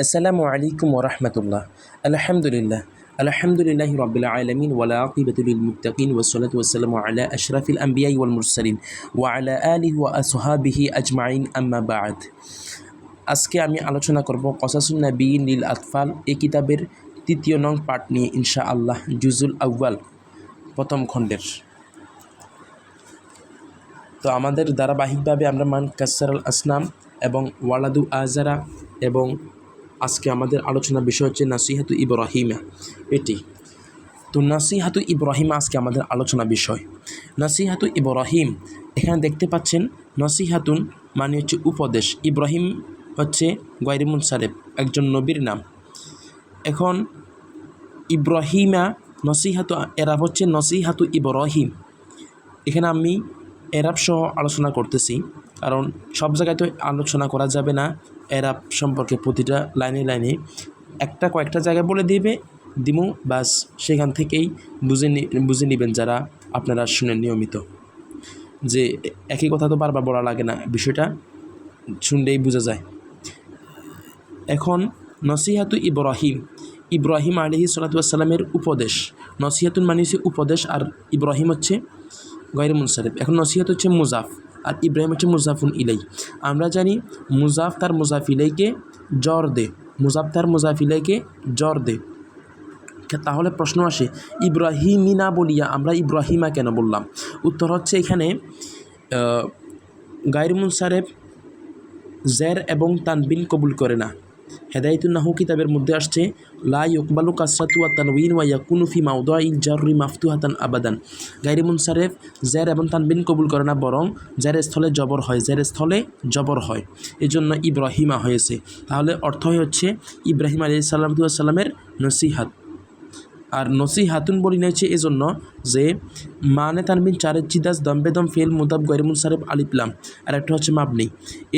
আসসালামু আলাইকুম ওয়া রাহমাতুল্লাহ। আলহামদুলিল্লাহ। আলহামদুলিল্লাহি রাব্বিল আলামিন ওয়াল আকিবাতু লিল মুত্তাকিন ওয়াসসালাতু ওয়াসসালামু আলা আশরাফিল আমবিয়াই ওয়াল মুরসালিন ওয়া আলা আলিহি ওয়া আসহাবিহি আজমাইন আম্মা বা'দ। আজকে আমি আলোচনা করব কসাসুন নাবিয়িন লিল আতফাল এই কিতাবের ৩য় নং পাঠ নিয়ে ইনশাআল্লাহ, জুজুল আউয়াল প্রথম খণ্ডের। তো আমাদের ধারাবাহিকভাবে আমরা মান কাসসারাল আসনাম এবং ওয়ালাদু আজারা এবং আজকে আমাদের আলোচনার বিষয় হচ্ছে নাসিহাতু ইব্রাহিমা। এটি তো নাসিহাতু ইব্রাহিমা আজকে আমাদের আলোচনা বিষয়। নাসিহাতু ইব্রাহিম, এখানে দেখতে পাচ্ছেন নসিহাতুন মানে হচ্ছে উপদেশ, ইব্রাহিম হচ্ছে গায়রে মুনসারিফ একজন নবীর নাম। এখন ইব্রাহিমা নসিহাতু এরাব হচ্ছে নসিহাতু ইব্রাহিম। এখানে আমি এরাব সহ আলোচনা করতেছি, কারণ সব জায়গায় তো আলোচনা করা যাবে না এরাব সম্পর্কে। প্রতিটা লাইনে লাইনে কয়েকটা জায়গায় বলে দিমু, বাস সেখান থেকেই বুঝে নেবেন যারা আপনারা শুনেন নিয়মিত, যে একই কথা তো বারবার বলা লাগে না, বিষয়টা শুনলেই বোঝা যায়। এখন নসিহাতু ইব্রাহিম, ইব্রাহিম আলাইহিস সালাতু ওয়াস সালামের উপদেশ। নসিহাতুন মানে হচ্ছে উপদেশ, আর ইব্রাহিম হচ্ছে গায়রে মুনসারিফ। এখন নসিহত হচ্ছে মুজাফ আর ইব্রাহিম হচ্ছে মুজাফুন ইলাই। আমরা জানি মুজাফ তার মুজাফ ইলাইকে জ্বর দে, মুজাফ তার মুজাফ ইলাইকে জ্বর দে। তাহলে প্রশ্ন আসে, ইব্রাহিমিনা বলিয়া আমরা ইব্রাহিমা কেন বললাম? উত্তর হচ্ছে এখানে গায়রে মুনসারিফ জের এবং তানবিন কবুল করে না। হেদায়াতুন নাহু কিতাবের মধ্যে আসছে লা ইউকবালু কাসরাতু ওয়া তানউইন ওয়া ইয়াকুনু ফি মাওদি'ল জাররি মাফতুহাতান আবাদান। গায়রে মুনসারিফ জের এবং তানবিন কবুল করে না, বরং জেরের স্থলে জবর হয়, জেরের স্থলে জবর হয়, এজন্য ইব্রাহিমা হয়েছে। তাহলে অর্থ হচ্ছে ইব্রাহিম আলাইহিস সালামের নসিহাত। আর নসিহাতুন বলি নিয়েছে এজন্য যে মানে তানবিন চারের জিদাস দম্বেদম ফেল মুদাব গায়রে মুনসারিফ আলিফলাম, আর একটা হচ্ছে মাবনি।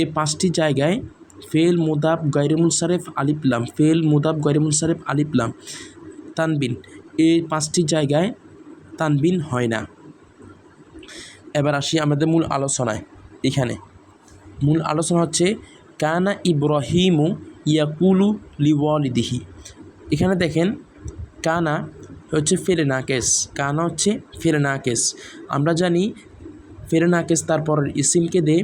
এই 5টি জায়গায় ফেল মুদাব গায়রে মুনসারিফ আলিফলাম, ফেল মুদাব গায়রে মুনসারিফ আলিফলাম, তানবিন, এই 5টি জায়গায় তানবিন হয় না। এবার আসি আমাদের মূল আলোচনায়। এখানে মূল আলোচনা হচ্ছে কানা ইব্রাহিমু ইয়াকুলু লিওয়ালিদিহি। এখানে দেখেন কানা হচ্ছে ফেলে নাকেস, কানা হচ্ছে ফেলে নাকেস। আমরা জানি ফেলে নাকেস তারপর ইসিমকে দে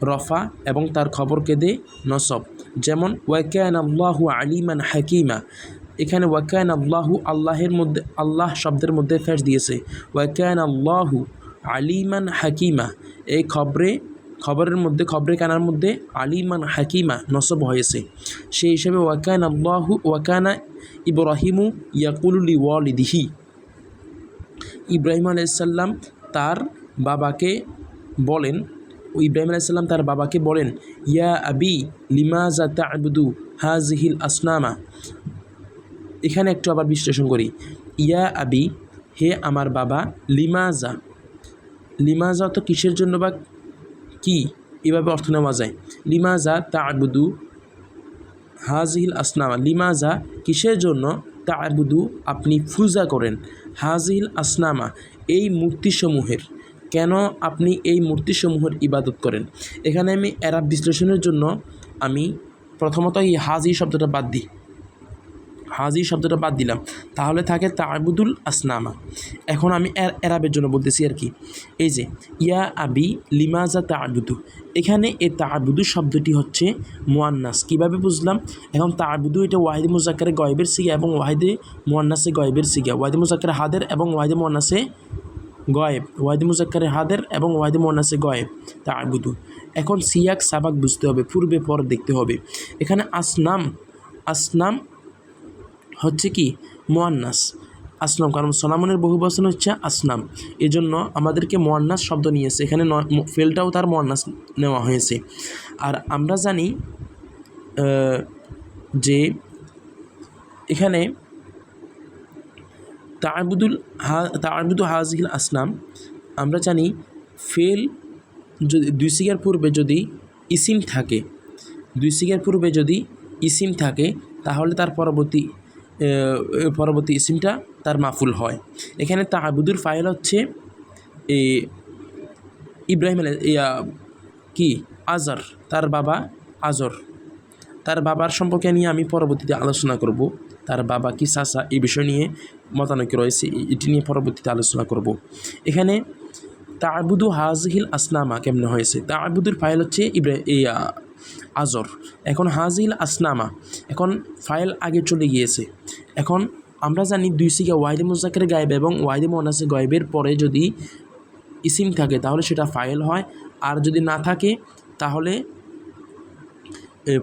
রফা এবং তার খবরকে দে নসব। যেমন ওয়াকান আল্লাহু আলিমান হাকিমা, এখানে ওয়াকান আল্লাহু আল্লাহের মধ্যে, আল্লাহ শব্দের মধ্যে ফেস দিয়েছে, ওয়াকান আল্লাহু আলিমান হাকিমা। এই খবরের মধ্যে, খবরে কানার মধ্যে আলিমান হাকিমা নসব হয়েছে। সেই হিসাবে ওয়াকানা ইব্রাহিমু ইয়াকুলু লিওয়ালিদিহি, ইব্রাহিম আলাইহিস সালাম তার বাবাকে বলেন, ইব্রাহিম আলাইহিস সালাম তার বাবাকে বলেন ইয়া আবি লিমাযা তা'বুদু হাযিহিল আসনামা। এখানে একটু আবার বিশ্লেষণ করি। ইয়া আবি, হে আমার বাবা, লিমাযা, লিমাযা তো কিসের জন্য বা কি, এভাবে অর্থ নেওয়া যায়। লিমাযা তা'বুদু হাযিহিল আসনামা, লিমাযা কিসের জন্য, তা'বুদু আপনি পূজা করেন, হাযিহিল আসনামা এই মূর্তিসমূহের, কেন আপনি এই মূর্তিসমূহের ইবাদত করেন। এখানে আমি এরাব বিশ্লেষণের জন্য আমি প্রথমত এই হাজি শব্দটা বাদ দিই, হাজি শব্দটা বাদ দিলাম, তাহলে থাকে তা'বুদুল আসনামা। এখন আমি এরাবের জন্য বলতেছি আর কি। এই যে ইয়া আবি লিমাযা তা'বুদু, এখানে এই তা'বুদু শব্দটি হচ্ছে মুয়ান্নাস। কিভাবে বুঝলাম? এখন তা'বুদু এটা ওয়াহিদে মুজাক্কারে গয়েবের সিগা এবং ওয়াহিদে মুয়ান্নাসে গয়েবের সিগা, ওয়াহিদে মুজাক্কারে হাদের এবং ওয়াহিদে মুয়ান্নাসে গয়েব, ওয়াহিদে মুজাক্কারে হাদের এবং ওয়াহিদে মুয়ান্নাসে গয়েব, তা'বুদু। এখন সিয়াক সাবাক বুঝতে হবে, পূর্বে পর দেখতে হবে। এখানে আসনাম, আসনাম হচ্ছে কি মুয়ান্নাস, আসনাম, কারণ সনামনের বহুবচন হচ্ছে আসনাম, এজন্য আমাদেরকে মুয়ান্নাস শব্দ নিয়েছে, এখানে ফেলটাও তার মুয়ান্নাস নেওয়া হয়েছে। আর আমরা জানি যে এখানে তা'বুদু হাযিহিল আসনাম, আমরা জানি ফেল যদি দুই সিগার পূর্বে যদি ইসিম থাকে, দুই সিগার পূর্বে যদি ইসিম থাকে, তাহলে তার পরবর্তী ইসিমটা তার মাফুল হয়। এখানে তা'বুদুর ফাইল হচ্ছে ইব্রাহিম কি আজর, তার বাবা আজর, তার বাবার সম্পর্কে নিয়ে আমি পরবর্তীতে আলোচনা করব। তার বাবা কি চাচা এই বিষয় নিয়ে মতানৈক্য রয়েছে, এটি নিয়ে পরবর্তীতে আলোচনা করব। এখানে তা'বুদু হাযিহিল আসনামা কেমনে হয়েছে? তা'বুদুর ফাইল হচ্ছে আজর। এখন হাযিহিল আসনামা, এখন ফাইল আগে চলে গিয়েছে। এখন আমরা জানি দুই সিগা ওয়াহিদে মুযাক্কারে গায়েব এবং ওয়াহিদে মুআন্নাসে গায়েবের পরে যদি ইসিম থাকে তাহলে সেটা ফাইল হয়, আর যদি না থাকে তাহলে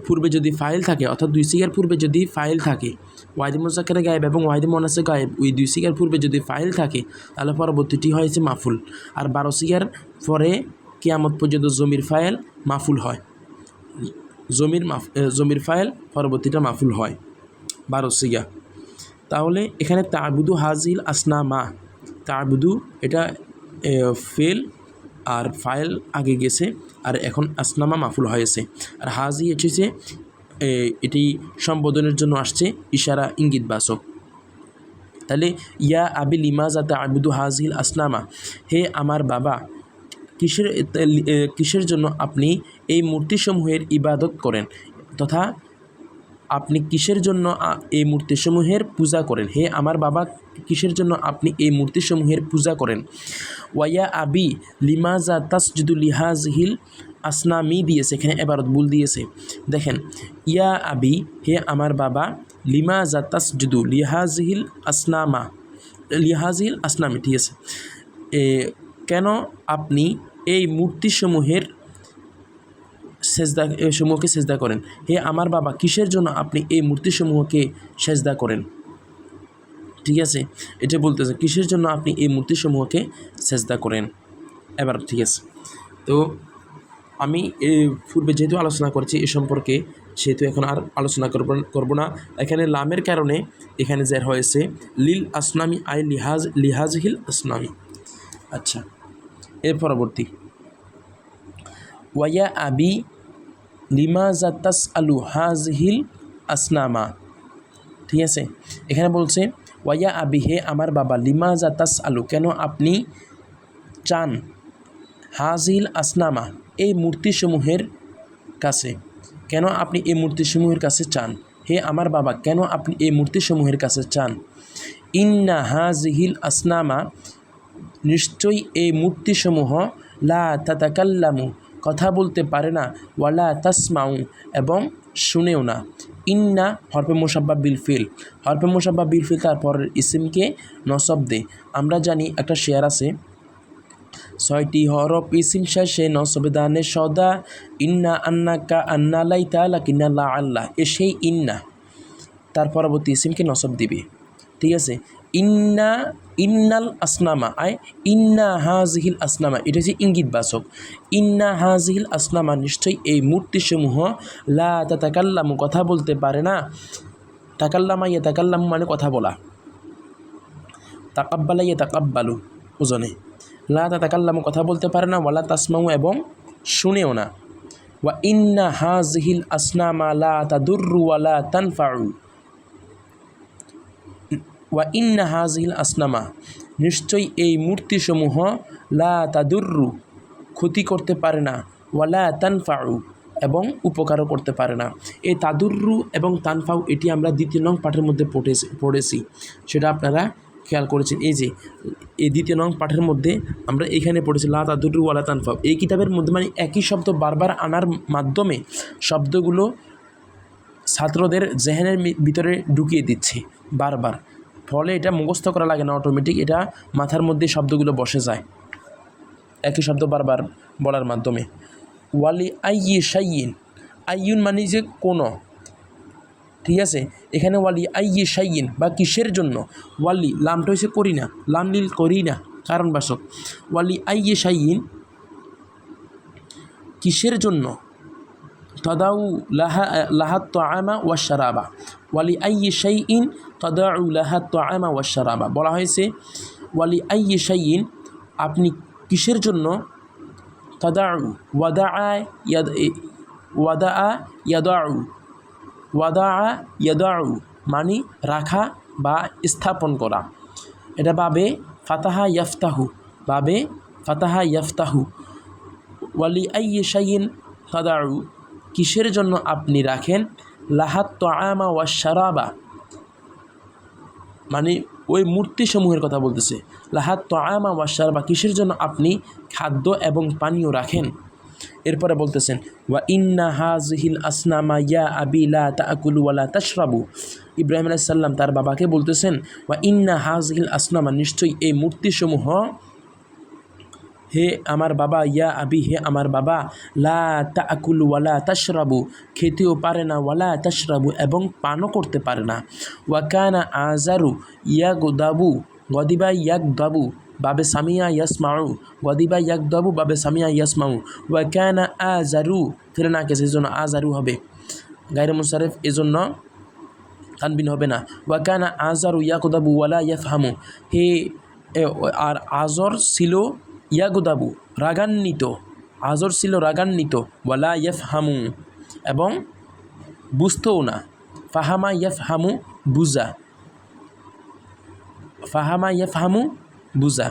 পূর্বে যদি ফাইল থাকে, অর্থাৎ দুই সিগার পূর্বে যদি ফাইল থাকে, ওয়াহিদে মুযাক্কারে গায়েব এবং ওয়াহিদে মুআন্নাসে গায়েব ওই দুই সিগার পূর্বে যদি ফাইল থাকে তাহলে পরবর্তীটি হয়েছে মাফুল। আর 12 সিগার পরে কিয়ামত পর্যন্ত জমির ফাইল মাফুল হয়, জমির ফাইল পরবর্তীটা মাফুল হয় 12 সিগা। তাহলে এখানে তা'বুদু হাযিহিল আসনামা, তা'বুদু এটা ফেল আর ফাইল আগে গেছে, আর এখন আসনামা মাফুল হয়েছে। আর হাজি হচ্ছে এটি সম্বোধনের জন্য আসছে, ইশারা ইঙ্গিতবাচক। তাহলে ইয়া আবি লিমাযা তা'বুদু হাযিহিল আসনামা, হে আমার বাবা কিসের জন্য আপনি এই মূর্তিসমূহের ইবাদত করেন, তথা আপনি কিসের জন্য এই মূর্তিসমূহের পূজা করেন। হে আমার বাবা কিসের জন্য আপনি এই মূর্তিসমূহের পূজা করেন। ওয়া আবি লিমাযা তাসজুদু লিহাযিহিল আসনামি দিয়েছে, এখানে এবারত ভুল দিয়েছে। দেখেন, ইয়া আবি হে আমার বাবা, লিমাযা তাসজুদু লিহাযিহিল আসনামি, ঠিক আছে, কেন আপনি এই মূর্তিসমূহকে সেজদা করেন। হে আমার বাবা কিসের জন্য আপনি এই মূর্তিসমূহকে সেজদা করেন, ঠিক আছে, এটা বলতেছে কিসের জন্য আপনি এই মূর্তিসমূহকে সেজদা করেন। এবার ঠিক আছে, তো আমি পূর্বে যেহেতু আলোচনা করেছি এ সম্পর্কে, সেহেতু এখন আর আলোচনা করব না। এখানে লামের কারণে এখানে জের হয়েছে লিল আসনামি আই লিহাযিহিল আসনামি। আচ্ছা, এর পরবর্তী ওয়া আবি লিমাযা তাসআলু হাযিহিল আসনামা, ঠিক আছে, এখানে বলছে ওয়া আবি হে আমার বাবা, লিমাযা তাসআলু কেন আপনি চান, হাযিহিল আসনামা এই মূর্তিসমূহের কাছে, কেন আপনি এই মূর্তিসমূহের কাছে চান। হে আমার বাবা কেন আপনি এই মূর্তিসমূহের কাছে চান। ইন্না হাযিহিল আসনামা নিশ্চয়ই এই মূর্তিসমূহ লা তাতাকাল্লামু কথা বলতে পারে না, ওয়ালা তাসমাউ এবং শুনেও না। ইন্না হরফে মুশাব্বাহ বিল ফিল, হরফে মুশাব্বাহ বিল ফিল তারপরের ইসিমকে নসব দে। আমরা জানি একটা শেয়ার আছে, 6টি হরফ ইসিম শেষে নসবে দানে সদা, ইন্না আন্নাকা আন্না লাইতা লাকিন্না লা আল্লাহ, এ সেই ইন্না তার পরবর্তী ইসিমকে নসব দিবে, ঠিক আছে। ইন্নাল আসনামা আয় ইন্না হাযিহিল আসনামা, এটা হচ্ছে ইঙ্গিতবাচক। ইন্না হাযিহিল আসনামা নিশ্চয়ই এই মূর্তিসমূহ লা তাতাকাল্লামু কথা বলতে পারে না। তাকাল্লামা ইয়াতাকাল্লামু মানে কথা বলা, তাকাব্বালা ইয়াতাকাব্বালু ওজনে। লা তাতাকাল্লামু কথা বলতে পারে না, ওয়ালা তাসমাউ এবং শুনেও না। ওয়া ইন্না হাযিহিল আসনামা লা তাদুররু ওয়ালা তানফাউ, ওয়া ইন্না হাযিহিল আসনামা নিশ্চয়ই এই মূর্তিসমূহ লা তাদুররু ক্ষতি করতে পারে না, ওয়ালা তানফাউ এবং উপকারও করতে পারে না। এই তাদুররু এবং তানফাউ এটি আমরা 2 নং পাঠের মধ্যে পড়েছি, সেটা আপনারা খেয়াল করেছেন। এই যে এই 2 নং পাঠের মধ্যে আমরা এখানে পড়েছি লা তাদুররু ওয়ালা তানফাউ। এই কিতাবের মধ্যে মানে একই শব্দ বারবার আনার মাধ্যমে শব্দগুলো ছাত্রদের জেহেনের ভিতরে ঢুকিয়ে দিচ্ছে বারবার, ফলে এটা মুখস্থ করা লাগে না, অটোমেটিক এটা মাথার মধ্যে শব্দগুলো বসে যায় একই শব্দ বারবার বলার মাধ্যমে। ওয়ালি আইয়ি শাইইন, আইয়ুন মানে যে কোনো, ঠিক আছে, এখানে ওয়ালি আইয়ি শাইইন বা কিসের জন্য, ওয়ালি লামটা হয়েছে করি না, লাম লিল করি না কারণবাচক। ওয়ালি আইয়ি শাইইন কিসের জন্য, তাদাউ লাহা তাআমা ওয়া শারাবা, ওয়ালি আইয়ি শাইইন তাদাউ লাহা তাআমা ওয়া শারাবা বলা হয়েছে। ওয়ালি আইয়ি শাইইন আপনি কিসের জন্য, তাদাউ ওয়াদাআ ইয়াদাউ মানে রাখা বা স্থাপন করা, এটা বাবে ফাতাহা ইয়াফতাহু, ওয়ালি আইয়ি শাইইন তাদাউ কিসের জন্য আপনি রাখেন, লাহাত তাআমা ওয়া শারাবা, মানে ওই মূর্তিসমূহের কথা বলতেছে। লাহাত তাআমা ওয়া শারাবা, কিসের জন্য আপনি খাদ্য এবং পানীয় রাখেন। এরপরে বলতেছেন ওয়া ইন্না হাযিহিল আসনামা ইয়া আবি লা তাআকুলু ওয়া লা তাশরাবু। ইব্রাহিম আলাইহিস সালাম তার বাবাকে বলতেছেন ওয়া ইন্না হাযিহিল আসনামা, নিশ্চয়ই এই মূর্তিসমূহ, হে আমার বাবা, ইয়া আবি, হে আমার বাবা, লা তাআকুলু ওয়া লা তাশরাবু, খেতেও পারে না, ওয়ালা তাশরাবু, এবং পানও করতে পারে না। ওয়া কানা আযারু ইয়াগদাবু, গদিবা ইয়াগদাবু বাবে সামিয়া ইয়াসমাউ, গদিবা ইয়াগদাবু বাবে সামিয়া ইয়াসমাউ। ওয়া কানা আযারু ফিরে না কেসে, এজন্য আযারু হবে, গায়রে মুনসারিফ, এজন্য তানবিন হবে না। ওয়া কানা আযারু ইয়াগদাবু ওয়ালা ইয়াফহামু, হে আর আজর ছিল ইয়াগদাবু রাগান্বিত, আজর ছিল রাগান্বিত, ওয়ালা ইয়াফহামু, এবং বুঝতেও না। ফাহামা ইয়াফহামু বুঝা, ফাহামা ইয়াফহামু বুঝা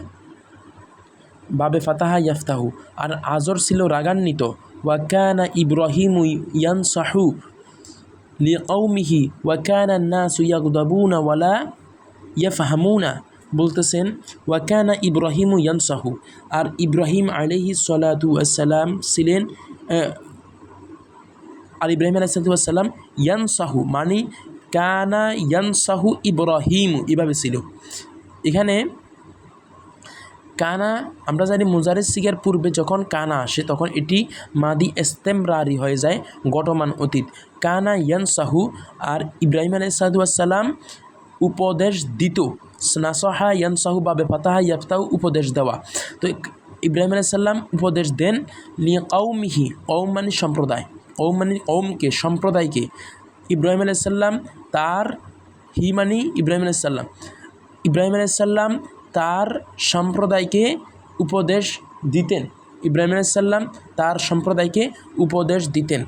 বাবে ফাতাহা ইয়াফতাহু, আর আজর ছিল রাগান্বিত। ওয়া কানা ইব্রাহিমু ইয়ানসাহু লিকৌমিহি ওয়া কানা নাসু ইয়াগদাবুনা ওয়ালা ইয়াফহামুনা, বলতেছেন ওয়া কানা ইব্রাহিমু ইয়ানসাহু, আর ইব্রাহিম আলাইহিস সালাতু ওয়াসসালাম ছিলেন, আর ইব্রাহিম আলাইহিস সালাতু ওয়াসসালাম ইয়ানসাহু, মানে কানা ইয়ানসাহু ইব্রাহিম, এভাবে ছিল। এখানে কানা, আমরা জানি মুজারিদ সিগার পূর্বে যখন কানা আসে তখন এটি মাদি ইস্তেমরারি হয়ে যায়, গঠমান অতীত। কানা ইয়ানসাহু, আর ইব্রাহিম আলাইহিস সালাতু ওয়াসসালাম উপদেশ দিত, নাসহা ইয়ানসাহু বাবে ফাতাহা ইয়াফতাহু, উপদেশ দেওয়া। তো ইব্রাহিম আলাইহিস সালাম উপদেশ দেন লিকৌমিহি, কওম মানে সম্প্রদায়, কওম মানে কওমকে, সম্প্রদায়কে। ইব্রাহিম আলাইহিস সালাম তার, হি মানে ইব্রাহিম আলাইহিস সালাম, ইব্রাহিম আলাইহিস সালাম তার সম্প্রদায়কে উপদেশ দিতেন, ইব্রাহিম আলাইহিস সালাম তার সম্প্রদায়কে উপদেশ দিতেন।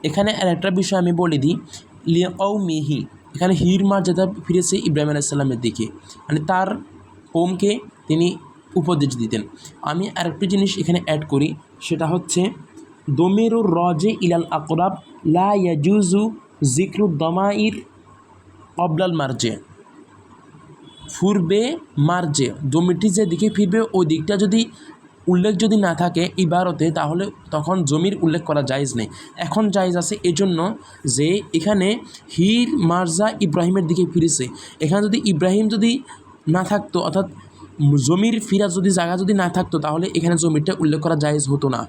এখানে আরেকটা বিষয় আমি বলে দিই, লিকৌমিহি, এখানে হির মর্যাদা ফিরেছে ইব্রাহিম আলাইহিস সালামের দিকে, মানে তার কওমকে তিনি উপদেশ দিতেন। আমি আরেকটি জিনিস এখানে অ্যাড করি, সেটা হচ্ছে দমিরুর রজে ইলাল আকরাব লা ইয়াজুজু যিকরু দমাইর ক্বাবলাল মারজে, পূর্বে মার্জে জমিটি যে দিকে ফিরবে ওই দিকটা যদি উল্লেখ যদি না থাকে ইবারতে, তাহলে তখন জমির উল্লেখ করা জায়েজ নেই। এখন জায়েজ আছে এজন্য যে এখানে হির মার্জা ইব্রাহিমের দিকে ফিরেছে, এখানে যদি ইব্রাহিম যদি না থাকতো, অর্থাৎ জমির ফিরা যদি জায়গা যদি না থাকতো, তাহলে এখানে জমিটা উল্লেখ করা জায়েজ হতো না।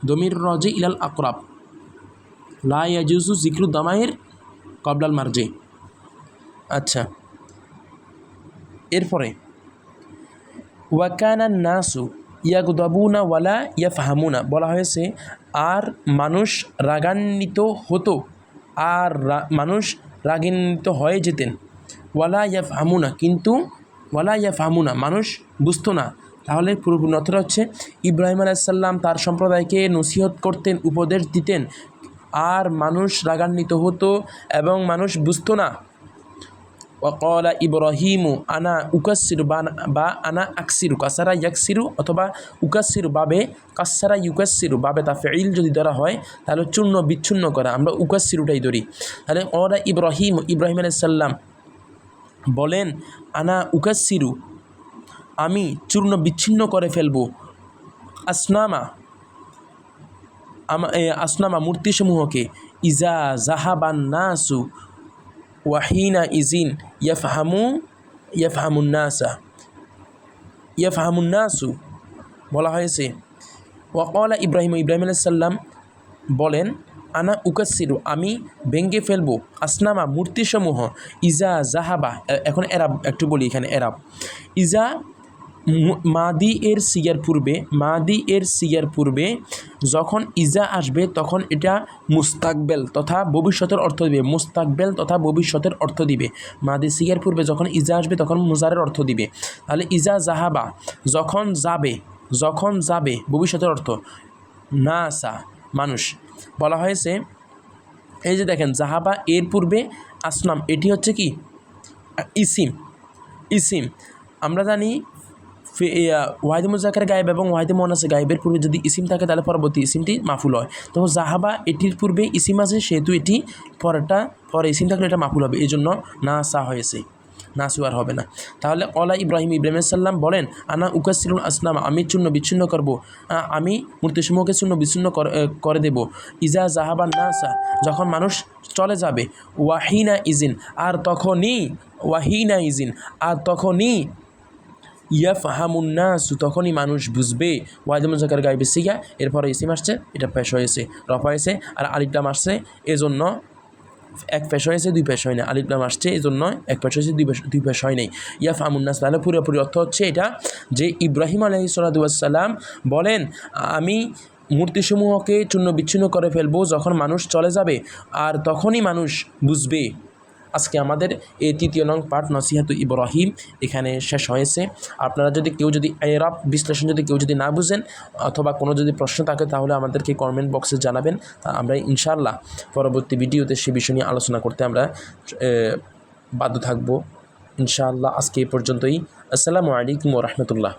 দমির রজে ইলাল আকরাব লা ইয়াজুজু যিকরু দামাইর ক্বাবলাল মারজে। আচ্ছা, এরপরে ওয়া কানা নাসু ইয়াগদাবুনা ওয়ালা ইয়াফহামুনা, বলা হয়েছে আর মানুষ রাগান্বিত হতো, আর মানুষ রাগান্বিত হয়ে যেতেন। ওয়ালা ইয়াফহামুনা, কিন্তু ওয়ালা ইয়াফহামুনা, মানুষ বুঝতো না। তাহলে পুরোপুরি অর্থটা হচ্ছে ইব্রাহিম আলাইহিস সালাম তার সম্প্রদায়কে নসিহত করতেন, উপদেশ দিতেন, আর মানুষ রাগান্বিত হতো এবং মানুষ বুঝতো না। ওয়াকালা ইব্রাহিমু আনা উকাসিরু বা আনা আকসিরু, কাসারা ইয়াকসিরু অথবা উকাসিরু বাবে কাসারা ইউকাসিরু বাবে তাফঈল যদি ধরা হয় তাহলে চূর্ণ বিচ্ছিন্ন করা, আমরা উকাসিরুটাই ধরি। তাহলে ওরা ইব্রাহিম, ইব্রাহিম আলাইহিস সালাম বলেন আনা উকাসিরু, আমি চূর্ণ বিচ্ছিন্ন করে ফেলবো, আসনামা, আসনামা মূর্তিসমূহকে, ইজা জাহাবান নাসু ওয়াহিনা ইজিন ইয়াফহামুন নাসু বলা হয়েছে। ওয়াকালা ইব্রাহিম, ইব্রাহিম আলাইহিস সালাম বলেন আনা উকাসিরু, আমি ভেঙ্গে ফেলবো, আসনামা মূর্তিসমূহ, ইজা জাহাবা, এখন এরাব একটু বলি, এখানে এরাব ইজা মাদি এর সিগার পূর্বে, মাদি এর সিগার পূর্বে যখন ইজা আসবে তখন এটা মুস্তাকবেল তথা ভবিষ্যতের অর্থ দিবে, মুস্তাকবেল তথা ভবিষ্যতের অর্থ দিবে। মাদি সিগার পূর্বে যখন ইজা আসবে তখন মুজারের অর্থ দিবে। তাহলে ইজা জাহাবা, যখন যাবে, যখন যাবে ভবিষ্যতের অর্থ, নাসা মানুষ, বলা হয়েছে। এই যে দেখেন জাহাবা এর পূর্বে আসনাম, এটি হচ্ছে কি ইসিম, ইসিম। আমরা জানি ওয়াহিদে মুজাক্কার গায়েব এবং ওয়াহিদে মুআন্নাস গায়েবের পূর্বে যদি ইসিম থাকে তাহলে পরবর্তী ইসিমটি মাফুল হয়। তো জাহাবা এটির পূর্বে ইসিম আছে, সেহেতু এটি পরে ইসিম থাকলে এটা মাফুল হবে, এই জন্য নাসা হয়েছে, নাসু আর হবে না। তাহলে অলা ইব্রাহিম সাল্লাম বলেন, আনা উকাসিরুল আসনাম, আমি চূর্ণ বিচ্ছিন্ন করব, আমি মূর্তিসমূহকে চূর্ণ বিচ্ছিন্ন করে দেব। ইজা জাহাবান নাসা, যখন মানুষ চলে যাবে, ওয়াহিনা ইজিন, আর তখনই ইয়াফহামুন্নাসু, তখনই মানুষ বুঝবে। ওয়াহিদে মুজাক্কার গায়েবের সিগা, এরপরে ইসিম আসছে, এটা পেশ হয়েছে, রফা হয়েছে, আর আলিফ লাম আসছে, এজন্য এক পেশ হয়েছে, দুই পেশ হয় না। আলিফ লাম আসছে এই জন্য এক পেশ হয়েছে, দুই পেশ হয় নাই। ইয়াফহামুন্নাস, তাহলে পুরোপুরি অর্থ হচ্ছে এটা যে ইব্রাহিম আলাইহিস সালাতু ওয়াস সালাম বলেন, আমি মূর্তিসমূহকে চূর্ণ বিচ্ছিন্ন করে ফেলবো যখন মানুষ চলে যাবে, আর তখনই মানুষ বুঝবে। আজকে আমাদের এই 3য় নং পাঠ নসিহাতু ইব্রাহিম এখানে শেষ হয়েছে। আপনারা কেউ যদি এরাব বিশ্লেষণ কেউ যদি না বুঝেন অথবা কোনো যদি প্রশ্ন থাকে তাহলে আমাদেরকে কমেন্ট বক্সে জানাবেন। আমরা ইনশাআল্লাহ পরবর্তী ভিডিওতে সে বিষয় নিয়ে আলোচনা করতে আমরা বাধ্য থাকবো ইনশাআল্লাহ। আজকে এই পর্যন্তই। আসসালামু আলাইকুম ওয়া রাহমাতুল্লাহ।